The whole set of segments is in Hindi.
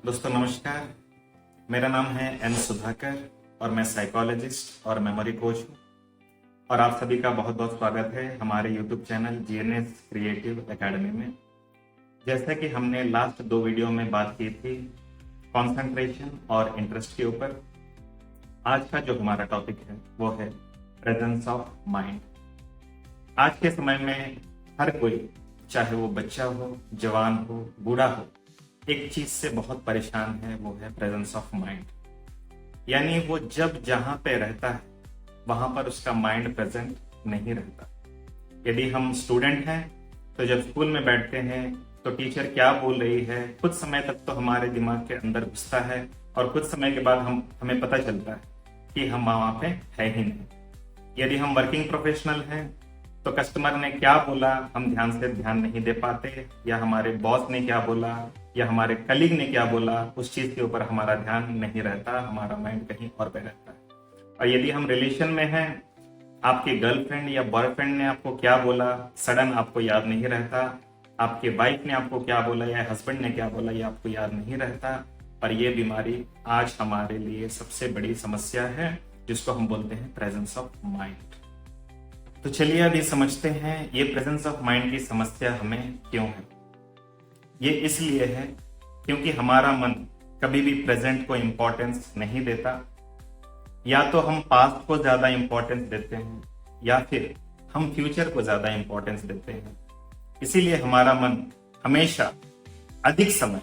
दोस्तों नमस्कार। मेरा नाम है एन सुधाकर और मैं साइकोलॉजिस्ट और मेमोरी कोच हूँ और आप सभी का बहुत बहुत स्वागत है हमारे YouTube channel GNS creative academy में। जैसा कि हमने लास्ट 2 वीडियो में बात की थी कंसंट्रेशन और इंटरेस्ट के ऊपर, आज का जो हमारा टॉपिक है वो है प्रेजेंस ऑफ माइंड। आज के समय में हर कोई, चाहे वो बच्चा हो, जवान हो, बूढ़ा हो, एक चीज से बहुत परेशान है, वो है प्रेजेंस ऑफ माइंड। यानी वो जब जहां पे रहता है वहां पर उसका माइंड प्रेजेंट नहीं रहता। यदि हम स्टूडेंट हैं तो जब स्कूल में बैठते हैं तो टीचर क्या बोल रही है कुछ समय तक तो हमारे दिमाग के अंदर घुसता है और कुछ समय के बाद हमें पता चलता है कि हम वहां पे है ही नहीं। यदि हम वर्किंग प्रोफेशनल हैं तो कस्टमर ने क्या बोला हम ध्यान नहीं दे पाते, या हमारे बॉस ने क्या बोला या हमारे कलीग ने क्या बोला, उस चीज के ऊपर हमारा ध्यान नहीं रहता, हमारा माइंड कहीं और पे रहता है। और यदि हम रिलेशन में हैं, आपके गर्लफ्रेंड या बॉयफ्रेंड ने आपको क्या बोला सडन आपको याद नहीं रहता, आपके वाइफ ने आपको क्या बोला या हस्बैंड ने क्या बोला ये आपको याद नहीं रहता। और ये बीमारी आज हमारे लिए सबसे बड़ी समस्या है, जिसको हम बोलते हैं प्रेजेंस ऑफ माइंड। तो चलिए अभी समझते हैं ये प्रेजेंस ऑफ माइंड की समस्या हमें क्यों है। ये इसलिए है क्योंकि हमारा मन कभी भी प्रेजेंट को इंपॉर्टेंस नहीं देता। या तो हम पास्ट को ज्यादा इंपॉर्टेंस देते हैं या फिर हम फ्यूचर को ज्यादा इंपॉर्टेंस देते हैं। इसीलिए हमारा मन हमेशा अधिक समय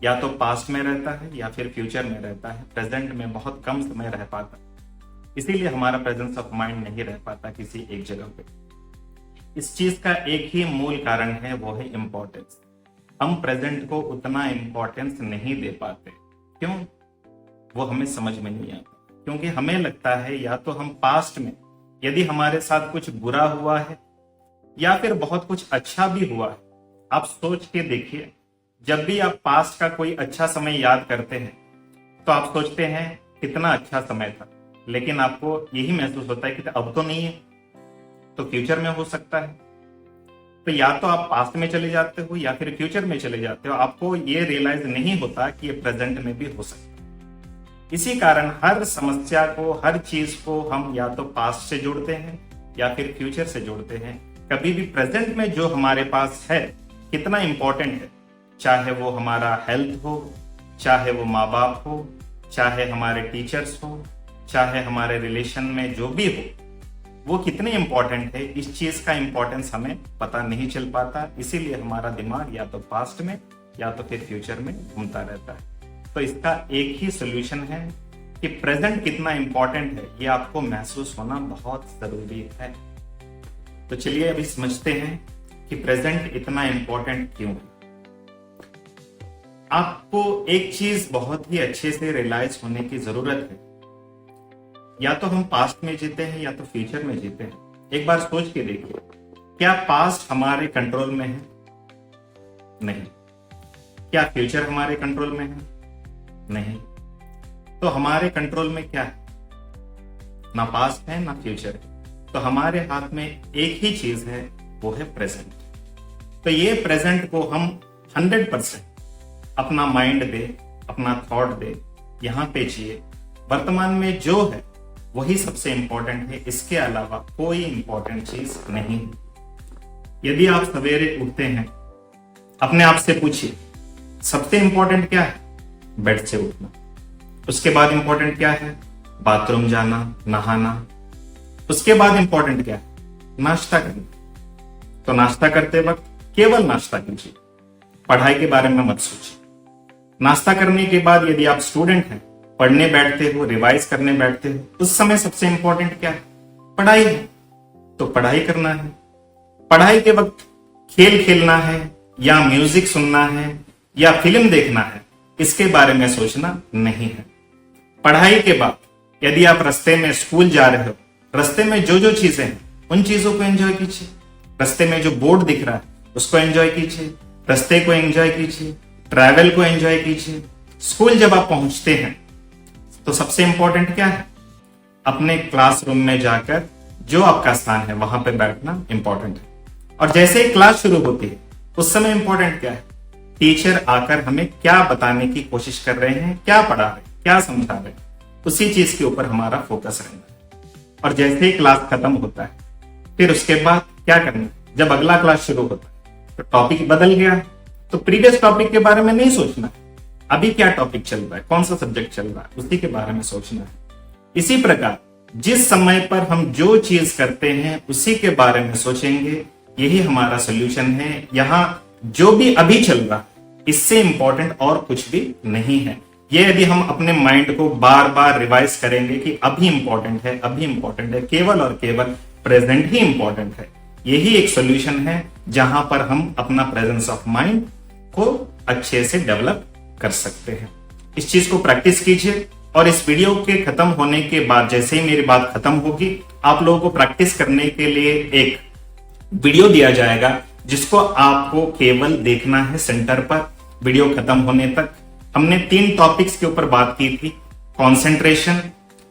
या तो पास्ट में रहता है या फिर फ्यूचर में रहता है, प्रेजेंट में बहुत कम समय रह पाता है। इसीलिए हमारा प्रेजेंस ऑफ माइंड नहीं रह पाता किसी एक जगह पे। इस चीज का एक ही मूल कारण है, वो है इम्पोर्टेंस। हम प्रेजेंट को उतना इम्पोर्टेंस नहीं दे पाते। क्यों? वो हमें समझ में नहीं आता, क्योंकि हमें लगता है या तो हम पास्ट में यदि हमारे साथ कुछ बुरा हुआ है या फिर बहुत कुछ अच्छा भी हुआ है। आप सोच के देखिए, जब भी आप पास्ट का कोई अच्छा समय याद करते हैं तो आप सोचते हैं कितना अच्छा समय था, लेकिन आपको यही महसूस होता है कि अब तो नहीं है, तो फ्यूचर में हो सकता है। तो या तो आप पास्ट में चले जाते हो या फिर फ्यूचर में चले जाते हो, आपको ये रियलाइज नहीं होता कि ये प्रेजेंट में भी हो सकता है। इसी कारण हर समस्या को, हर चीज को हम या तो पास्ट से जोड़ते हैं या फिर फ्यूचर से जोड़ते हैं। कभी भी प्रेजेंट में जो हमारे पास है कितना इंपॉर्टेंट है, चाहे वो हमारा हेल्थ हो, चाहे वो माँ बाप हो, चाहे हमारे टीचर्स हो, चाहे हमारे रिलेशन में जो भी हो, वो कितने इंपॉर्टेंट है, इस चीज का इंपॉर्टेंस हमें पता नहीं चल पाता। इसीलिए हमारा दिमाग या तो पास्ट में या तो फिर फ्यूचर में घूमता रहता है। तो इसका एक ही सोल्यूशन है कि प्रेजेंट कितना इंपॉर्टेंट है ये आपको महसूस होना बहुत जरूरी है। तो चलिए अभी समझते हैं कि प्रेजेंट इतना इंपॉर्टेंट क्यों है। आपको एक चीज बहुत ही अच्छे से रियलाइज होने की जरूरत है, या तो हम पास्ट में जीते हैं या तो फ्यूचर में जीते हैं। एक बार सोच के देखिए, क्या पास्ट हमारे कंट्रोल में है? नहीं। क्या फ्यूचर हमारे कंट्रोल में है? नहीं। तो हमारे कंट्रोल में क्या है? ना पास्ट है ना फ्यूचर है। तो हमारे हाथ में एक ही चीज है, वो है प्रेजेंट। तो ये प्रेजेंट को हम 100% अपना माइंड दे, अपना थॉट दे, यहां पे जिए। वर्तमान में जो है वही सबसे इंपॉर्टेंट है, इसके अलावा कोई इंपॉर्टेंट चीज नहीं। यदि आप सवेरे उठते हैं, अपने आप से पूछिए सबसे इंपॉर्टेंट क्या है? बेड से उठना। उसके बाद इंपॉर्टेंट क्या है? बाथरूम जाना, नहाना। उसके बाद इंपॉर्टेंट क्या है? नाश्ता करना। तो नाश्ता करते वक्त केवल नाश्ता कीजिए, पढ़ाई के बारे में मत सोचिए। नाश्ता करने के बाद यदि आप स्टूडेंट हैं, पढ़ने बैठते हो, रिवाइज करने बैठते हो, उस समय सबसे इंपॉर्टेंट क्या है? पढ़ाई है। तो पढ़ाई करना है। पढ़ाई के वक्त खेल खेलना है या म्यूजिक सुनना है या फिल्म देखना है, इसके बारे में सोचना नहीं है। पढ़ाई के बाद यदि आप रास्ते में स्कूल जा रहे हो, रास्ते में जो जो चीजें हैं उन चीजों को एंजॉय कीजिए। रास्ते में जो बोर्ड दिख रहा है उसको एंजॉय कीजिए, रास्ते को एंजॉय कीजिए, ट्रैवल को एंजॉय कीजिए। स्कूल जब आप पहुंचते हैं तो सबसे इंपॉर्टेंट क्या है? अपने क्लासरूम में जाकर जो आपका स्थान है वहां पे बैठना इंपॉर्टेंट है। और जैसे ही क्लास शुरू होती है उस समय इंपॉर्टेंट क्या है? टीचर आकर हमें क्या बताने की कोशिश कर रहे हैं, क्या पढ़ा रहे हैं, क्या समझा रहे हैं, उसी चीज के ऊपर हमारा फोकस रहना है। और जैसे ही क्लास खत्म होता है, फिर उसके बाद क्या करना है, जब अगला क्लास शुरू होता है तो टॉपिक बदल गया, तो प्रीवियस टॉपिक के बारे में नहीं सोचना, अभी क्या टॉपिक चल रहा है, कौन सा सब्जेक्ट चल रहा है, उसी के बारे में सोचना है। इसी प्रकार जिस समय पर हम जो चीज करते हैं उसी के बारे में सोचेंगे, यही हमारा सोल्यूशन है। यहाँ जो भी अभी चल रहा इससे इंपॉर्टेंट और कुछ भी नहीं है। ये यदि हम अपने माइंड को बार बार रिवाइज करेंगे कि अभी इंपॉर्टेंट है, अभी इंपॉर्टेंट है, केवल और केवल प्रेजेंट ही इंपॉर्टेंट है, यही एक सोल्यूशन है जहां पर हम अपना प्रेजेंस ऑफ माइंड को अच्छे से डेवलप कर सकते हैं। इस चीज को प्रैक्टिस कीजिए और इस वीडियो के खत्म होने के बाद, जैसे ही मेरी बात खत्म होगी, आप लोगों को प्रैक्टिस करने के लिए एक वीडियो दिया जाएगा जिसको आपको केवल देखना है सेंटर पर। वीडियो खत्म होने तक हमने 3 टॉपिक्स के ऊपर बात की थी, कंसंट्रेशन,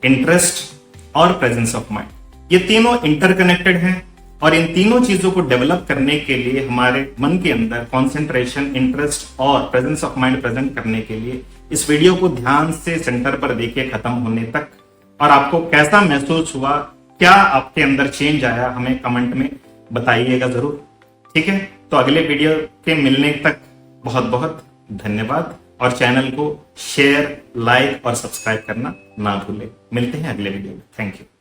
इंटरेस्ट और प्रेजेंस ऑफ माइंड। ये तीनों इंटरकनेक्टेड हैं और इन तीनों चीजों को डेवलप करने के लिए हमारे मन के अंदर कंसंट्रेशन, इंटरेस्ट और प्रेजेंस ऑफ माइंड प्रेजेंट करने के लिए इस वीडियो को ध्यान से सेंटर पर देखिए खत्म होने तक। और आपको कैसा महसूस हुआ, क्या आपके अंदर चेंज आया, हमें कमेंट में बताइएगा जरूर। ठीक है, तो अगले वीडियो के मिलने तक बहुत बहुत धन्यवाद और चैनल को शेयर, लाइक और सब्सक्राइब करना ना भूलें। मिलते हैं अगले वीडियो में। Thank you.